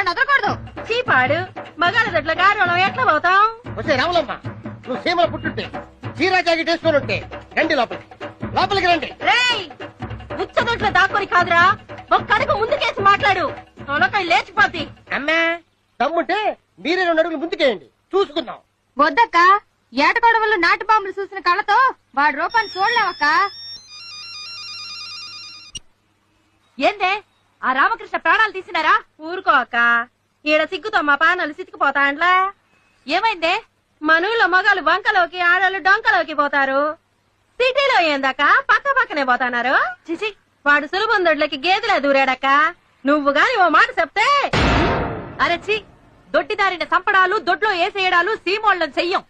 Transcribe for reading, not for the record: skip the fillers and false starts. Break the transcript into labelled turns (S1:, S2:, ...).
S1: వాడిని వదలకూడదు.
S2: చీపాడు మగాళ్ళ దొడ్ల గారు ఎట్లా పోతాం?
S3: వచ్చే రావులమ్మ, నువ్వు సీమల పుట్టుంటే చీరా జాకెట్ వేసుకొని ఉంటే రండి లోపలికి రండి.
S2: రేయ్ ఉచ్చదొడ్ల దాక్కొని కాదురా, ఒక కడుగు ముందుకేసి మాట్లాడు. తొలకాయ లేచిపోతి.
S3: అమ్మా దమ్ముంటే మీరే 2 అడుగులు ముందుకేయండి, చూసుకుందాం.
S1: వద్దక్క, ఏటకొడవల్లో నాటు బాంబులు చూసిన కళ్ళతో వాడి రూపాన్ని చూడలేవక్క.
S2: ఏందే ఆ రామకృష్ణ ప్రాణాలు తీసినారా? ఊరుకో అక్క, ఈడ సిగ్గుతో మా పానాలు సితికిపోతా అండ్లా. ఏమైందే? మనూళ్ళో మగాళ్ళు వంకలోకి ఆడళ్ళు డొంకలోకి పోతారు. సిటీలో ఏందాక పక్క పక్కనే పోతాన్నారు. చిచి, వాడు సులభం దొడ్లకి గేదెలా దూరాడక్క. నువ్వు గాని ఓ మాట చెప్తే అరచి దొడ్డిదారిన సంపడాలు దొడ్లో ఏసేయడాలు సీమోళ్ళని చెయ్యం.